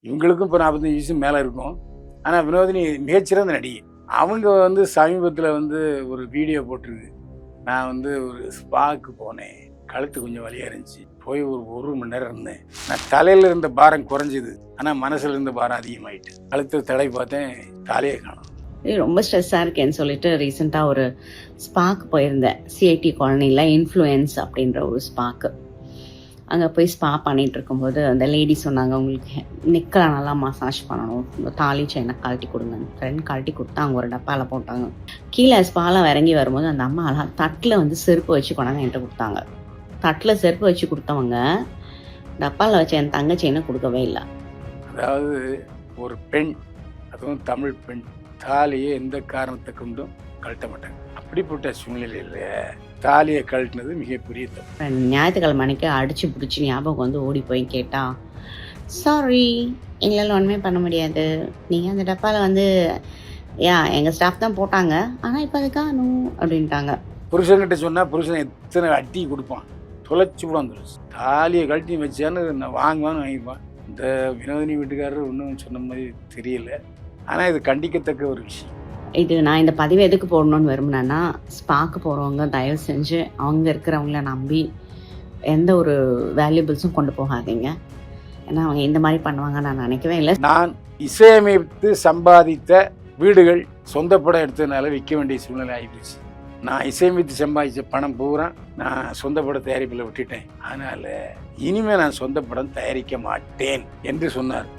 இவங்களுக்கும் இப்போ 45 வயசு மேலே இருக்கும். ஆனால் வினோதினி மிகச்சிறந்த நடிகை. அவங்க வந்து சமீபத்தில் வந்து ஒரு வீடியோ போட்டிருக்கு. நான் வந்து ஒரு ஸ்பாக்கு போனேன், கழுத்து கொஞ்சம் வலியாக இருந்துச்சு, போய் ஒரு மணி நேரம் இருந்தேன். நான் தலையில் இருந்த பாரம் குறைஞ்சிது, ஆனால் மனசில் இருந்த பாரம் அதிகமாயிட்டு. கழுத்து தடை பார்த்தேன், தாலியை காணோம். ரொம்ப ஸ்ட்ரெஸ்ஸாக இருக்கேன்னு சொல்லிட்டு ரீசெண்டாக ஒரு ஸ்பாக்கு போயிருந்தேன். சிஐடி காலனியில் இன்ஃப்ளூயன்ஸ் அப்படின்ற ஒரு ஸ்பாக்கு. அங்கே போய் ஸ்பா பண்ணிகிட்டு இருக்கும்போது அந்த லேடி சொன்னாங்க, உங்களுக்கு நெக்கில் நல்லா மசாஜ் பண்ணணும், இந்த தாலி செயினை கழட்டி கொடுங்க. ஃப்ரெண்ட் கழட்டி கொடுத்தா அவங்க ஒரு டப்பாவில் போட்டாங்க. கீழே ஸ்பாலாம் இறங்கி வரும்போது அந்த அம்மா அழகாக தட்டில் வந்து செருப்பு வச்சு கொண்டாந்து என்கிட்ட கொடுத்தாங்க. தட்டில் செருப்பு வச்சு கொடுத்தவங்க டப்பாவில் வச்ச என் தங்க செயினை கொடுக்கவே இல்லை. அதாவது ஒரு பெண், அதுவும் தமிழ் பெண், தாலியை எந்த காரணத்தை கொண்டும் கழட்ட மாட்டாங்க. அப்படிப்பட்ட சூழ்நிலையில் தாலியை கழட்டினது மிகப்பெரிய தப்பு. ஞாயிற்றுக்கிழமை அன்னைக்கு அடிச்சு பிடிச்சி ஞாபகம் வந்து ஓடி போய் கேட்டா, சாரி எங்களால் ஒன்றுமே பண்ண முடியாது, நீங்கள் அந்த டப்பாவில் வந்து எங்கள் ஸ்டாஃப் தான் போட்டாங்க, ஆனால் இப்போ அதுக்காக அப்படின்ட்டாங்க. புருஷன்கிட்ட சொன்னால் புருஷன் எத்தனை அட்டி கொடுப்பான், தொலைச்சி கூட வந்துடும். தாலியை கழட்டி வச்சான்னு நான் வாங்குவான்னு வாங்கிப்பான். இந்த வினோதினி வீட்டுக்காரர் ஒன்றும் சொன்ன மாதிரி தெரியல. ஆனால் இது கண்டிக்கத்தக்க ஒரு விஷயம். இது நான் இந்த பதிவு எதுக்கு போடணும்னு விரும்பினேன்னா, ஸ்பாக்கு போகிறவங்க தயவு செஞ்சு அவங்க இருக்கிறவங்கள நம்பி எந்த ஒரு வேல்யூபிள்ஸும் கொண்டு போகாதீங்க. ஏன்னா அவங்க இந்த மாதிரி பண்ணுவாங்க நான் நினைக்கவே இல்லை. நான் இசையமைத்து சம்பாதித்த வீடுகள் சொந்த படம் எடுத்ததுனால விற்க வேண்டிய சூழ்நிலை ஆகிடுச்சு. நான் இசையமைத்து சம்பாதிச்ச பணம் பூரா நான் சொந்த படம் தயாரிப்பில் விட்டுட்டேன். அதனால் இனிமேல் நான் சொந்த படம் தயாரிக்க மாட்டேன் என்று சொன்னார்.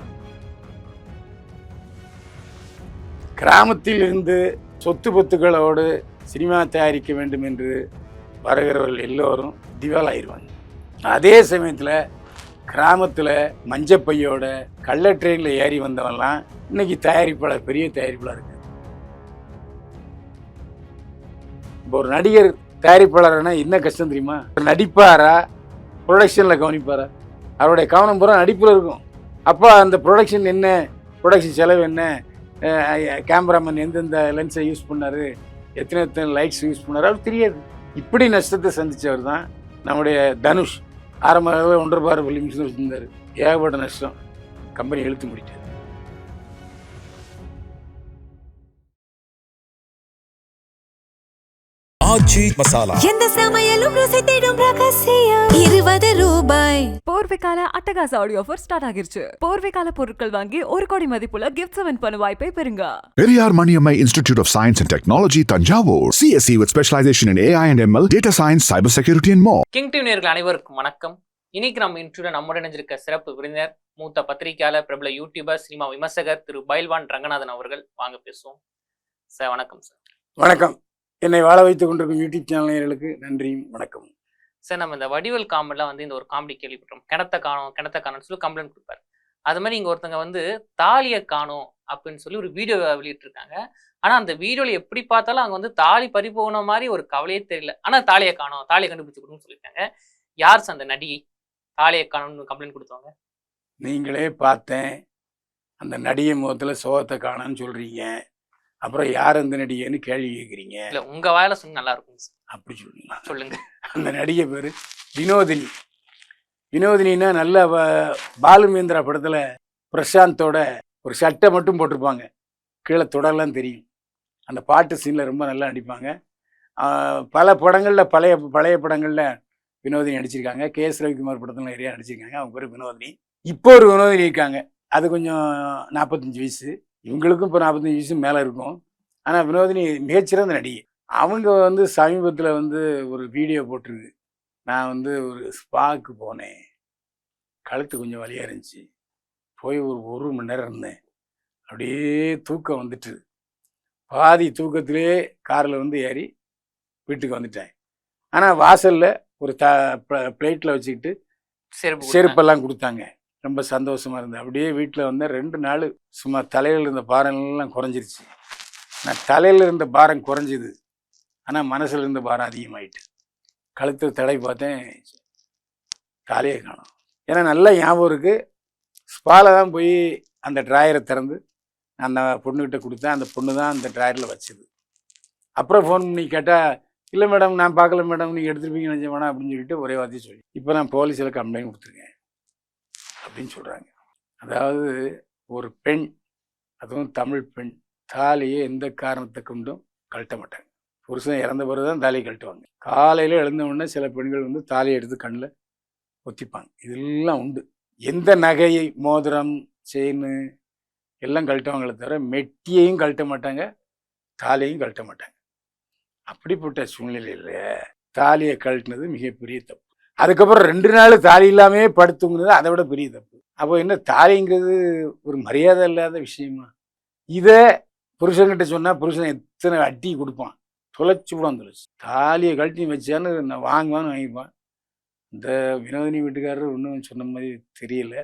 கிராமத்தில் இருந்து சொத்து பொத்துக்களோடு சினிமா தயாரிக்க வேண்டும் என்று வருகிறவர்கள் எல்லோரும் திவாலாயிருவாங்க. அதே சமயத்தில் கிராமத்தில் மஞ்சப்பையோட கள்ள ட்ரெயினில் ஏறி வந்தவன்லாம் இன்னைக்கு தயாரிப்பாளர், பெரிய தயாரிப்பாளர் இருக்கு. இப்போ ஒரு நடிகர் தயாரிப்பாளர்னா என்ன கஷ்டம் தெரியுமா? நடிப்பாரா, ப்ரொடக்ஷனில் கவனிப்பாரா? அவருடைய கவனம் பூரா நடிப்பில் இருக்கும். அப்போ அந்த ப்ரொடக்ஷன் என்ன, ப்ரொடக்ஷன் செலவு என்ன, கேமராமேன் எந்தெந்த லென்ஸை யூஸ் பண்ணார், எத்தனை லைட்ஸ் யூஸ் பண்ணார், அவர் தெரியாது. இப்படி நஷ்டத்தை சந்தித்தவர் தான் நம்முடைய தனுஷ். ஆரம்ப 1.5 பில்லியன் வச்சுருந்தார். ஏகப்பட்ட நஷ்டம், கம்பெனி இழுத்து முடிட்டார். ஆச்சி மசாலா, எந்த சமையலும் ருசி தேடும் ரகசியம். 20 ரூபாய். போர்வைக்கால அட்டகாச ஆடியோ ஆஃபர் ஸ்டார்ட் ஆகிருச்சு. போர்வைக்கால பொருட்கள் வாங்கி 1 கோடி மதிப்புள்ள கிஃப்ட் வின் பண்ண வாய்ப்பை பெறுங்க. Periyar Maniammai institute of science and technology, Thanjavur. CSE with specialization in AI and ML, data science, cyber security and more. King TV நேயர்கள் அனைவருக்கும் வணக்கம். இன்னைக்கு நம்ம இன்டர்வியூல நம்முடன் இணைஞ்சிருக்க சிறப்பு விருந்தினர், மூத்த பத்திரிகையாளர், பிரபல யூடியூபர், சினிமா விமர்சகர் திரு பைல்வான் ரங்கநாதன் அவர்கள். வாங்க பேசுவோம் சார். வணக்கம் சார். வணக்கம். என்னை வாழ வைத்துக் கொண்டிருக்கும் யூடியூப் சேனல் நேயர்களுக்கு நன்றியும் வணக்கம் சார். நம்ம இந்த வடிவேல் காமெடியில் வந்து இந்த ஒரு காமெடி கேள்விப்பட்டோம், கிணத்த காணும்னு சொல்லி கம்ப்ளைண்ட் கொடுப்பாரு. அது மாதிரி இங்கே ஒருத்தங்க வந்து தாலியை காணும் அப்படின்னு சொல்லி ஒரு வீடியோ வெளியிட்டிருக்காங்க. ஆனால் அந்த வீடியோவில் எப்படி பார்த்தாலும் அங்கே வந்து தாலி பறி போன மாதிரி ஒரு கவலையே தெரியல. ஆனால் தாலியை காணும், தாலியை கண்டுபிடிச்சு கொடுன்னு சொல்லியிருக்காங்க. யார் சார் அந்த நடிகை தாலியை காணும்னு கம்ப்ளைண்ட் கொடுத்தவங்க? நீங்களே பார்த்தேன், அந்த நடிகை முகத்தில் சோகத்தை காணும்னு சொல்கிறீங்க. அப்புறம் யார் அந்த நடிகைன்னு கேள்வி கேட்குறீங்க. இல்லை, உங்கள் வாயில சொன்ன நல்லா இருக்கும் சார். அப்படி சொல்லுங்க. சொல்லுங்க. அந்த நடிகை பேர் வினோதினி. வினோதினா நல்ல பாலுமேந்திரா படத்தில் பிரசாந்தோட ஒரு சட்டை மட்டும் போட்டிருப்பாங்க, கீழே தொடரெல்லாம் தெரியும். அந்த பாட்டு சீனில் ரொம்ப நல்லா நடிப்பாங்க. பல படங்களில் பழைய படங்களில் வினோதினி நடிச்சிருக்காங்க. KS ரவிக்குமார் படத்தில் நிறையா நடிச்சிருக்காங்க. அவங்க பேர் வினோதினி. இப்போ ஒரு வினோதினி இருக்காங்க, அது கொஞ்சம் 45 வயசு. இவங்களுக்கும் இப்போ 45 வயசு மேலே இருக்கும். ஆனால் வினோதினி மிகச்சிறந்த நடிகை. அவங்க வந்து சமீபத்தில் வந்து ஒரு வீடியோ போட்டிருக்கு. நான் வந்து ஒரு ஸ்பாக்கு போனேன், கழுத்து கொஞ்சம் வலியாக இருந்துச்சு, போய் ஒரு மணி நேரம் இருந்தேன், அப்படியே தூக்கம் வந்துட்டு பாதி தூக்கத்திலே காரில் வந்து ஏறி வீட்டுக்கு வந்துட்டேன். ஆனால் வாசலில் ஒரு பிளேட்டில் வச்சுக்கிட்டு செருப்பெல்லாம் கொடுத்தாங்க. ரொம்ப சந்தோஷமாக இருந்தேன். அப்படியே வீட்டில் வந்தேன். 2 நாள் சும்மா தலையில் இருந்த பாரம்லாம் குறைஞ்சிருச்சு. நான் தலையில் இருந்த பாரம் குறைஞ்சிது, ஆனால் மனசில் இருந்த பாரம் அதிகமாகிட்டு. கழுத்தில் தடை பார்த்தேன், தாலியை காணோம். ஏன்னா நல்லா ஞாபகம் இருக்குது. ஸ்பாவில் தான் போய் அந்த ட்ராயரை திறந்து அந்த பொண்ணுக்கிட்ட கொடுத்தேன். அந்த பொண்ணு தான் அந்த ட்ராயரில் வச்சுது. அப்புறம் ஃபோன் பண்ணி கேட்டால், இல்லை மேடம் நான் பார்க்கல மேடம், நீங்கள் எடுத்துருப்பீங்கன்னு நினச்சேன் வேணாம் அப்படின்னு சொல்லிட்டு ஒரே வார்த்தையும் சொல்லி, இப்போ நான் போலீஸில் கம்ப்ளைண்ட் கொடுத்துருக்கேன் அப்படின்னு சொல்கிறாங்க. அதாவது ஒரு பெண், அதுவும் தமிழ் பெண், தாலியை எந்த காரணத்தை கொண்டும் கழட்ட மாட்டாங்க. புருஷன் இறந்த பிறகு தான் தாலியை கழட்டுவாங்க. காலையில் எழுந்த உடனே சில பெண்கள் வந்து தாலியை எடுத்து கண்ணில் ஒத்திப்பாங்க. இதெல்லாம் உண்டு. எந்த நகையை, மோதிரம், செயின் எல்லாம் கழட்டுவாங்களே தவிர மெட்டியையும் கழட்ட மாட்டாங்க, தாலியையும் கழட்ட மாட்டாங்க. அப்படிப்பட்ட சூழ்நிலையில் தாலியை கழட்டினது மிகப்பெரிய தப்பு. அதுக்கப்புறம் 2 நாள் தாலி இல்லாமே படுத்துங்கிறது அதை விட பெரிய தப்பு. அப்போ என்ன, தாலிங்கிறது ஒரு மரியாதை இல்லாத விஷயமா? இதை புருஷன்கிட்ட சொன்னால் புருஷன் எத்தனை அட்டி கொடுப்பான், தொலைச்சி விடும். தொலைச்சி தாலியை கழட்டி வச்சான்னு நான் வாங்குவான்னு வாங்கிப்பான். இந்த வினோதினி வீட்டுக்காரர் ஒன்றும் சொன்ன மாதிரி தெரியல.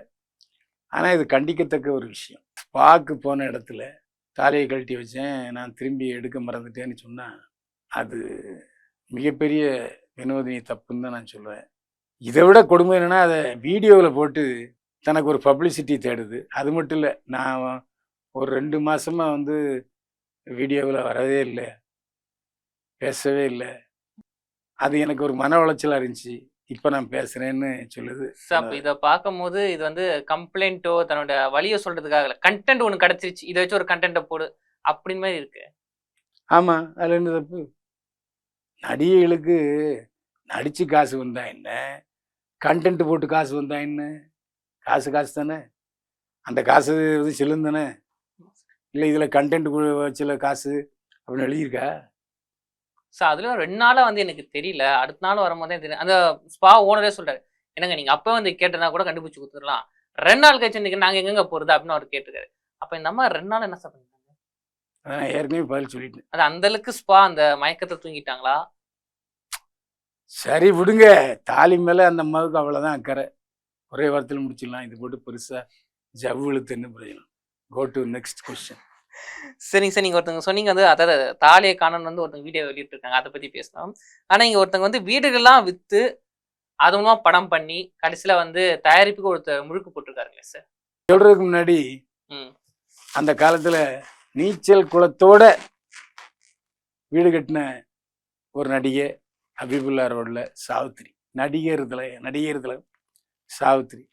ஆனால் இது கண்டிக்கத்தக்க ஒரு விஷயம். ஸ்பாக்கு போன இடத்துல தாலியை கழட்டி வச்சேன், நான் திரும்பி எடுக்க மறந்துட்டேன்னு சொன்னால் அது மிகப்பெரிய வினோதினி தப்புன்னு தான் நான் சொல்லுவேன். இதை விட கொடுமை என்னென்னா, அதை வீடியோவில் போட்டு தனக்கு ஒரு பப்ளிசிட்டி தேடுது. அது மட்டும் இல்லை, நான் ஒரு 2 மாதமாக வந்து வீடியோவில் வரவே இல்லை, பேசவே இல்லை. அது எனக்கு ஒரு மன உளைச்சலாக இருந்துச்சு. இப்போ நான் பேசுகிறேன்னு சொல்லுது. அப்போ இதை பார்க்கும்போது இது வந்து கம்ப்ளைண்ட்டோ தன்னோட வழியை சொல்கிறதுக்காக இல்லை, கண்டென்ட் ஒன்று கிடச்சிருச்சு, இதை வச்சு ஒரு கண்டென்ட்டை போடு அப்படின்னு மாதிரி இருக்கு. ஆமாம், அதில் என்ன தப்பு? நடிகைகளுக்கு நடித்து காசு வந்தா என்ன, கண்டென்ட் போட்டு காசு வந்தா என்ன? காசு காசு தானே. அந்த காசு வந்து செல்லும் தானே. இல்லை இதில் கண்டென்ட் வச்சுல காசு அப்படின்னு எழுதியிருக்கா? ஸோ அதில் 2 நாளாக வந்து எனக்கு தெரியல, அடுத்த நாள் வரும்போதே தெரியும். அந்த ஸ்பா ஓனரே சொல்கிறாரு, என்னங்க நீங்கள் அப்போ வந்து கேட்டனா கூட கண்டுபிடிச்சி கொடுத்துடலாம், 2 நாள் கழிச்சு வந்து நாங்கள் எங்கெங்க போகிறது அப்படின்னு அவர் கேட்டிருக்காரு. அப்போ இந்த அம்மா 2 நாள் என்ன சார் பண்ணுறாங்க? நான் ஏற்கனவே பதில் சொல்லிட்டேன். அது அந்த அளவுக்கு ஸ்பா அந்த மயக்கத்தை தூங்கிட்டாங்களா? சரி விடுங்க, தாலி மேலே அந்த அம்மாவுக்கு அவ்வளோதான் அக்கறை. ஒரே வாரத்தில் முடிச்சிடலாம். இது போட்டு பெருசாக ஜவ்வு இழுத்து என்ன பிரயோஜனம்? Go to next question. சரிங்க சார், நீங்கள் ஒருத்தவங்க சொன்னீங்க வந்து அதாவது தாலியை காணன்னு வந்து ஒருத்தவங்க வீடியோ வெளியிட்டிருக்காங்க, அதை பற்றி பேசலாம். ஆனால் இங்கே ஒருத்தவங்க வந்து வீடுகள்லாம் விற்று அது மூலமாக படம் பண்ணி கடைசியில் வந்து தயாரிப்புக்கு ஒருத்தர் முழுக்கு போட்டிருக்காருங்களே சார். சொல்கிறதுக்கு முன்னாடி அந்த காலத்தில் நீச்சல் குளத்தோட வீடு கட்டின ஒரு நடிகை ஹபீபுல்லா ரோடில் சாவித்திரி, நடிகர் சாவித்திரி,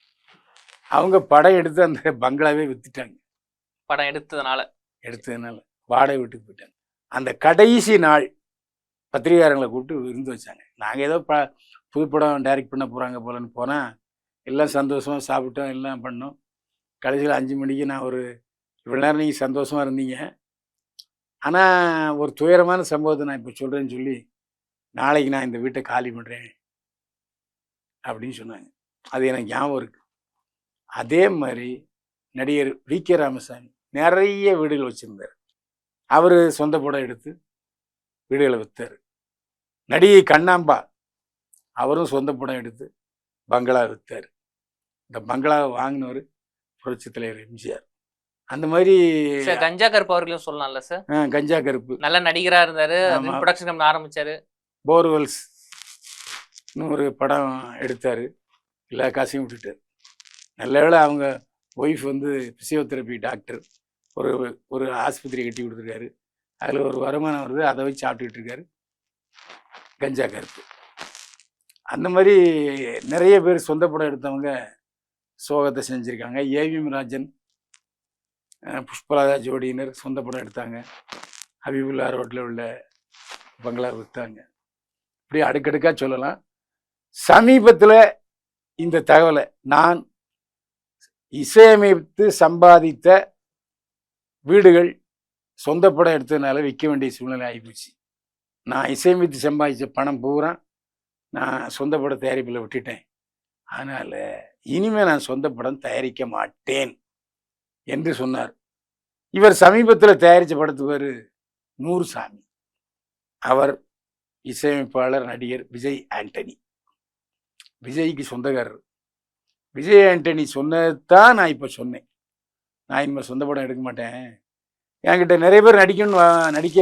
அவங்க படம் எடுத்து அந்த பங்களாவே வித்துட்டாங்க. படம் எடுத்ததுனால வாடகை வீட்டுக்கு போயிட்டாங்க. அந்த கடைசி நாள் பத்திரிகாரங்களை கூப்பிட்டு விருந்து வச்சாங்க. நாங்கள் ஏதோ புதுப்படம் டைரக்ட் பண்ண போகிறாங்க போலன்னு போனால் எல்லாம் சந்தோஷமாக சாப்பிட்டோம், எல்லாம் பண்ணோம். கடைசியில் 5 மணிக்கு நான் இவ்வளோ நேரம் நீங்கள் சந்தோஷமாக இருந்தீங்க, ஆனால் ஒரு துயரமான சம்பவத்தை நான் இப்போ சொல்கிறேன்னு சொல்லி நாளைக்கு நான் இந்த வீட்டை காலி பண்ணுறேன் அப்படின்னு சொன்னாங்க. அது எனக்கு ஞாபகம் இருக்குது. அதே மாதிரி நடிகர் வி.கே. ராமசாமி நிறைய வீடுகள் வச்சுருந்தார். அவர் சொந்த படம் எடுத்து வீடுகளை விற்றார். நடிகை கண்ணாம்பா அவரும் சொந்த படம் எடுத்து பங்களா விற்றார். இந்த பங்களாவை வாங்கினவர் புரட்சி தலைவர் எம்ஜிஆர். அந்த மாதிரி கஞ்சா கருப்பு அவர்களும் சொல்லலாம்ல சார். கஞ்சா கருப்பு நல்ல நடிகராக இருந்தார், ப்ரொடக்ஷன் கம்பெனி ஆரம்பித்தார். போர்வெல்ஸ் ஒரு படம் எடுத்தார், எல்லா காசையும் விட்டுட்டார். நல்ல வேளை அவங்க ஒய்ஃப் வந்து பிசியோதெரப்பி டாக்டர், ஒரு ஆஸ்பத்திரி கட்டி கொடுத்துருக்காரு. அதில் ஒரு வருமானம் வருது, அதை வச்சு சாப்பிட்டுக்கிட்டு இருக்காரு. கஞ்சா கருப்பு. அந்த மாதிரி நிறைய பேர் சொந்த படம் எடுத்தவங்க சோகத்தை செஞ்சுருக்காங்க. ஏவிஎம் ராஜன், புஷ்பலதா ஜோடியினர் சொந்த படம் எடுத்தாங்க. ஹபீபுல்லா ரோட்டில் உள்ள பங்களா விற்றாங்க. இப்படி அடுக்கடுக்காக சொல்லலாம். சமீபத்தில் இந்த தகவலை நான் இசையமைத்து சம்பாதித்த வீடுகள் சொந்த படம் எடுத்ததுனால விற்க வேண்டிய சூழ்நிலை ஆகிப்போச்சு. நான் இசையமைத்து சம்பாதிச்ச பணம் பூரா நான் சொந்த படம் தயாரிப்பில் விட்டுட்டேன். அதனால் இனிமேல் நான் சொந்த படம் தயாரிக்க மாட்டேன் என்று சொன்னார். இவர் சமீபத்தில் தயாரித்த படத்துக்கு பேர் நூறுசாமி. அவர் இசையமைப்பாளர் நடிகர் விஜய் ஆண்டனி. விஜய்க்கு சொந்தக்காரர். விஜய் ஆண்டனி சொன்னதான் நான் இப்போ சொன்னேன். நான் இனிமேல் சொந்த படம் எடுக்க மாட்டேன். என்கிட்ட நிறைய பேர் நடிக்க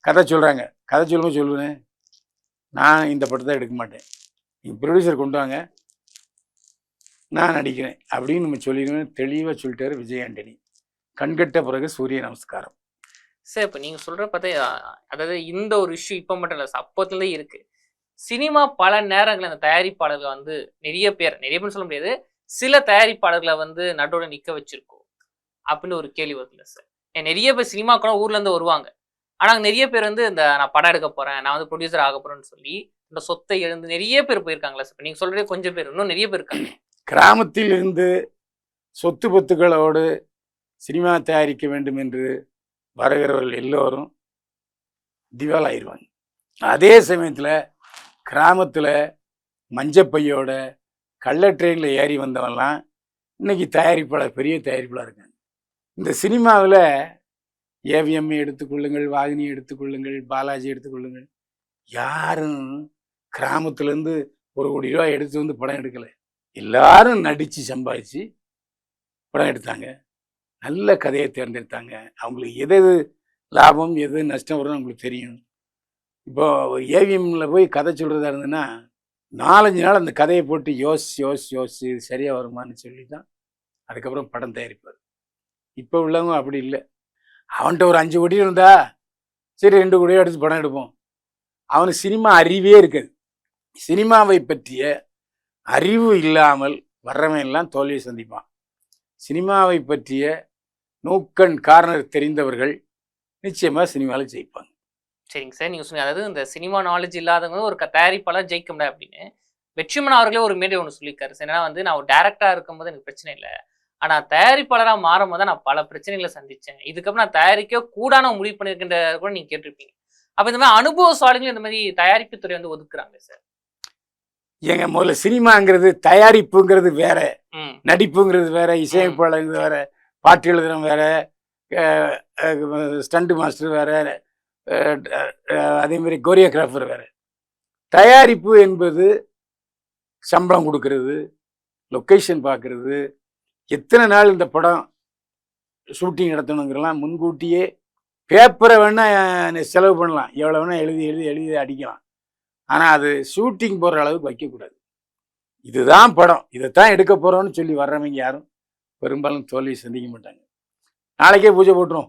கதை சொல்கிறாங்க. கதை சொல்லும்போது சொல்லுவேன், நான் இந்த படத்தை எடுக்க மாட்டேன், நீங்கள் ப்ரொடியூசர் கொண்டு வாங்க, நான் நடிக்கிறேன் அப்படின்னு நம்ம சொல்லிடுவேன். தெளிவாக சொல்லிட்டாரு விஜய் ஆண்டனி. கண்கட்ட பிறகு சூரிய நமஸ்காரம். சார் இப்போ நீங்கள் சொல்கிற பார்த்தா, அதாவது இந்த ஒரு இஷ்யூ இப்போ மட்டும் இல்லை, அப்போத்துலேருந்தே இருக்குது. சினிமா பல நேரங்களில் அந்த தயாரிப்பாளர்கள் வந்து நிறைய பேர் சொல்ல முடியாது, சில தயாரிப்பாளர்களை வந்து நடுவோட நிக்க வச்சிருக்கோம் அப்படின்னு ஒரு கேள்வி வருதுல்ல சார். நிறைய பேர் சினிமாக்குள்ள ஊர்ல இருந்து வருவாங்க. ஆனா நிறைய பேர் வந்து இந்த நான் படம் எடுக்க போறேன், நான் வந்து ப்ரொடியூசர் ஆக போறேன்னு சொல்லி இந்த சொத்தை எழுந்து நிறைய பேர் போயிருக்காங்களா சார்? நீங்க சொல்றதே கொஞ்சம் பேர், இன்னும் நிறைய பேர் இருக்காங்க. கிராமத்தில் இருந்து சொத்து பத்துக்களோடு சினிமா தயாரிக்க வேண்டும் என்று வருகிறவர்கள் எல்லோரும் திவாலாயிருவாங்க. அதே சமயத்தில் கிராமத்தில் மஞ்சப்பையோட கள்ள ட்ரெயினில் ஏறி வந்தவன்லாம் இன்னைக்கு தயாரிப்பாளர், பெரிய தயாரிப்பாளர் இருக்காங்க. இந்த சினிமாவில் ஏவிஎம்ஐ எடுத்துக்கொள்ளுங்கள், வாகினி எடுத்துக்கொள்ளுங்கள், பாலாஜி எடுத்துக்கொள்ளுங்கள், யாரும் கிராமத்துலேருந்து 1 கோடி ரூபா எடுத்து வந்து படம் எடுக்கலை. எல்லாரும் நடித்து சம்பாதிச்சு படம் எடுத்தாங்க. நல்ல கதையை தேர்ந்தெடுத்தாங்க. அவங்களுக்கு எது லாபம் எது நஷ்டம் வரும்னு அவங்களுக்கு தெரியும். இப்போ ஏவிஎம்மில் போய் கதை சொல்கிறதா இருந்ததுன்னா 4-5 நாள் அந்த கதையை போட்டு யோசிச்சு இது சரியாக வருமானு சொல்லி தான் அதுக்கப்புறம் படம் தயாரிப்பார். இப்போ உள்ளவங்க அப்படி இல்லை. அவன்கிட்ட ஒரு 5 கோடி இருந்தா சரி 2 கோடியோ எடுத்து படம் எடுப்போம். அவனுக்கு சினிமா அறிவே இருக்காது. சினிமாவை பற்றிய அறிவு இல்லாமல் வர்றவன் எல்லாம் தோல்வியை சந்திப்பான். சினிமாவை பற்றிய நோக்கன் காரணர் தெரிந்தவர்கள் நிச்சயமாக சினிமாவில் ஜெயிப்பாங்க. சரிங்க சார், நீங்க சொன்னீங்க அதாவது இந்த சினிமா நாலேஜ் இல்லாதவங்க ஒரு தயாரிப்பாளர் ஜெயிக்க முடியாது அப்படின்னு. வெற்றிமன் அவர்களே ஒரு மேடை ஒன்று சொல்லியிருக்காரு. என்னன்னா வந்து நான் ஒரு டேரக்டரா இருக்கும்போது எனக்கு பிரச்சனை இல்லை, ஆனா தயாரிப்பாளராக மாறும்போது தான் நான் பல பிரச்சனைகளை சந்திச்சேன். இதுக்கப்புறம் நான் தயாரிக்க கூடான முடிவு பண்ணியிருக்கின்ற கூட நீங்க கேட்டிருப்பீங்க. அப்ப இந்த மாதிரி அனுபவசாலிகள் இந்த மாதிரி தயாரிப்பு துறை வந்து ஒதுக்குறாங்க சார். ஏங்க முதல்ல சினிமாங்கிறது தயாரிப்புங்கிறது வேற, நடிப்புங்கிறது வேற, இசையமைப்பாளர் வேற, பாட்டு எழுதுறவன் வேற, ஸ்டண்ட் மாஸ்டர் வேற, அதே மாதிரி கோரியோகிராஃபர் வேற. தயாரிப்பு என்பது சம்பளம் கொடுக்கறது, லொக்கேஷன் பார்க்கறது, எத்தனை நாள் இந்த படம் ஷூட்டிங் நடத்தணுங்கிறலாம் முன்கூட்டியே பேப்பரை வேணால் செலவு பண்ணலாம், எவ்வளோ வேணால் எழுதி அடிக்கலாம். ஆனால் அது ஷூட்டிங் போடுற அளவுக்கு வைக்கக்கூடாது. இதுதான் படம், இதைத்தான் எடுக்க போகிறோன்னு சொல்லி வர்றவங்க யாரும் பெரும்பாலும் தோல்வி சந்திக்க மாட்டாங்க. நாளைக்கே பூஜை போட்டுரும்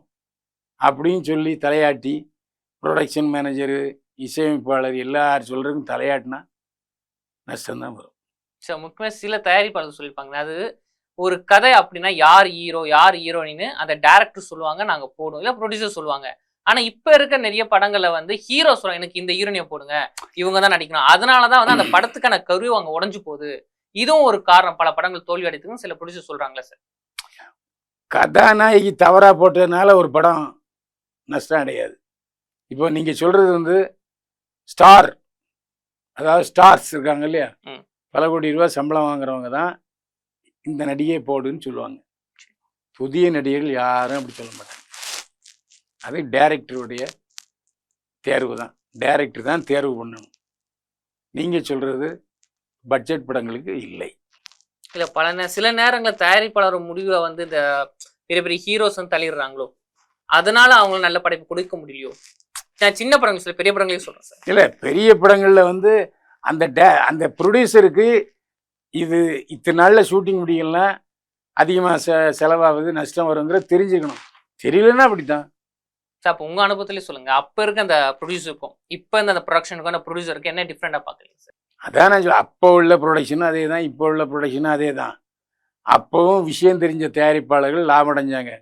அப்படின்னு சொல்லி தலையாட்டி ப்ரொடக்ஷன் மேனேஜரு, இசையமைப்பாளர் எல்லாரும் சொல்கிறதுக்கும் தலையாட்டினா நஷ்டம்தான் வரும். சார் முக்கியமாக சில தயாரிப்பாளர் சொல்லியிருப்பாங்க, அது ஒரு கதை அப்படின்னா யார் ஹீரோ யார் ஹீரோயின்னு அந்த டேரக்டர் சொல்லுவாங்க, நாங்கள் போடுவோம், இல்லை ப்ரொடியூசர் சொல்லுவாங்க. ஆனால் இப்போ இருக்க நிறைய படங்களை வந்து ஹீரோ சொல்லுவாங்க, எனக்கு இந்த ஹீரோனியை போடுங்க, இவங்க தான் நடிக்கணும். அதனால தான் வந்து அந்த படத்துக்கான கரு அங்கே உடஞ்சு போகுது. இதுவும் ஒரு காரணம், பல படங்கள் தோல்வி அடைத்துன்னு சில ப்ரொடியூசர் சொல்கிறாங்களே சார். கதாநாயகி தவறாக போட்டதுனால ஒரு படம் நஷ்டம் அடையாது. இப்போ நீங்கள் சொல்கிறது வந்து ஸ்டார், அதாவது ஸ்டார்ஸ் இருக்காங்க இல்லையா, பல கோடி ரூபா சம்பளம் வாங்குறவங்க தான் இந்த நடிகை போடுன்னு சொல்லுவாங்க. புதிய நடிகர்கள் யாரும் அப்படி சொல்ல மாட்டாங்க. அது டைரக்டருடைய தேர்வு தான். டைரக்டர் தான் தேர்வு பண்ணணும். நீங்கள் சொல்கிறது பட்ஜெட் படங்களுக்கு இல்லை. இல்லை சில நேரங்களில் தயாரிப்பாளர் முடிவை வந்து இந்த பெரிய பெரிய ஹீரோஸ் வந்து தள்ளிடுறாங்களோ, அதனால அவங்களுக்கு நல்ல படைப்பு கொடுக்க முடியலையோ. நான் சின்ன படங்கள் சில பெரிய படங்களையும் சொல்கிறேன் சார். இல்லை, பெரிய படங்களில் வந்து அந்த ப்ரொடியூசருக்கு இது இத்தனை நாளில் ஷூட்டிங் முடியலாம், அதிகமாக செலவாகுது, நஷ்டம் வருங்கிற தெரிஞ்சுக்கணும். தெரியலன்னா அப்படித்தான் சார். அப்போ உங்கள் அனுபவத்திலே சொல்லுங்கள், அப்போ இருக்க அந்த ப்ரொடியூசருக்கும் இப்போ இந்த ப்ரொடக்ஷனுக்கும் அந்த ப்ரொடியூசருக்கு என்ன டிஃப்ரெண்டாக பார்க்குறீங்க சார்? அதான் நான் சொல்ல, அப்போ உள்ள ப்ரொடக்ஷனும் அதே தான், இப்போ உள்ள ப்ரொடக்ஷனும் அதே தான். அப்போவும் விஷயம் தெரிஞ்ச தயாரிப்பாளர்கள் லாபம் அடைஞ்சாங்க,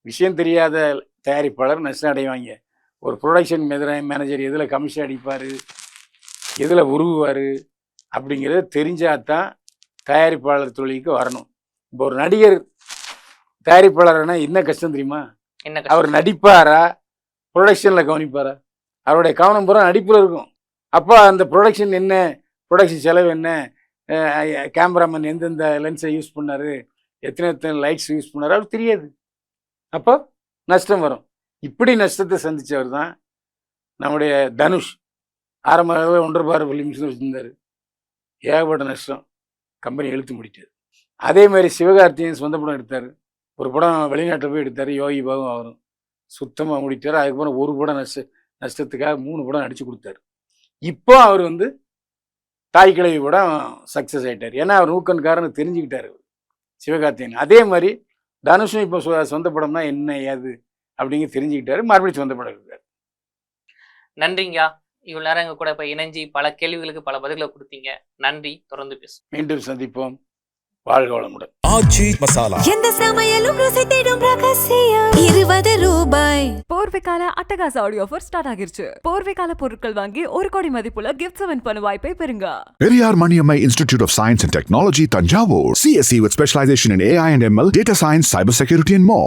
விஷயம் தெரியாத தயாரிப்பாளர் நஷ்டம் அடைவாங்க. ஒரு ப்ரொடக்ஷன் மேனேஜர் எதில் கமிஷன் அடிப்பார், எதில் உருகுவார் அப்படிங்கிறத தெரிஞ்சாதான் தயாரிப்பாளர் தொழிலுக்கு வரணும். இப்போ ஒரு நடிகர் தயாரிப்பாளர்னா என்ன கஷ்டம் தெரியுமா? அவர் நடிப்பாரா ப்ரொடக்ஷனில் கவனிப்பாரா? அவருடைய கவனம் பூரா நடிப்பில் இருக்கும். அப்போ அந்த ப்ரொடக்ஷன் என்ன, ப்ரொடக்ஷன் செலவு என்ன, கேமராமேன் எந்தெந்த லென்ஸை யூஸ் பண்ணார், எத்தனை லைட்ஸ் யூஸ் பண்ணார், அவருக்கு தெரியாது. அப்போ நஷ்டம் வரும். இப்படி நஷ்டத்தை சந்தித்தவர் தான் நம்முடைய தனுஷ். ஆரம்ப 1.5 பார் ஃபிலிம்ஸ் வச்சுருந்தார், ஏகப்பட்ட நஷ்டம், கம்பெனி இழுத்து முடிட்டார். அதே மாதிரி சிவகார்த்திகேயன் சொந்த படம் எடுத்தார், ஒரு படம் வெளிநாட்டில் போய் எடுத்தார், யோகி பாபு அவரும் சுத்தமாக முடித்தார். அதுக்கப்புறம் ஒரு படம் நஷ்டத்துக்காக 3 படம் நடித்து கொடுத்தாரு. இப்போ அவர் வந்து தாய் கிழவி படம் சக்ஸஸ் ஆகிட்டார். ஏன்னா அவர் நூக்கன்காரன்னு தெரிஞ்சுக்கிட்டார் சிவகார்த்திகேயன். அதே மாதிரி தனுஷும் இப்போ சொந்த படம்னா என்ன ஏது அப்படிங்க தெரிஞ்சுக்கிட்டாரு, மறுபடியும் சொந்த படம் இருக்கார். நன்றிங்கய்யா, இவ்வளோ நேரம் எங்கள் கூட இப்போ இணைஞ்சி பல கேள்விகளுக்கு பல பதில்களை கொடுத்தீங்க. நன்றி, தொடர்ந்து பேசும். மீண்டும் சந்திப்போம். வாழ்க வளமுடன். ஆச்சி மசாலா எந்த சமையலும் ருசி தேடும் ரகசியம் 20 ரூபாய். போர்வைக்கால அட்டகாச ஆடியோ ஆஃபர் ஸ்டார்ட் ஆகிருச்சு. போர்வைக்கால பொருட்கள் வாங்கி 1 கோடி மதிப்புள்ள கிஃப்ட்ஸ் வின் பண்ண வாய்ப்பை பெறுங்க. Periyar Maniammai Institute of Science and Technology, Tanjavur. CSE with specialization in AI and ML, data science, cybersecurity and more.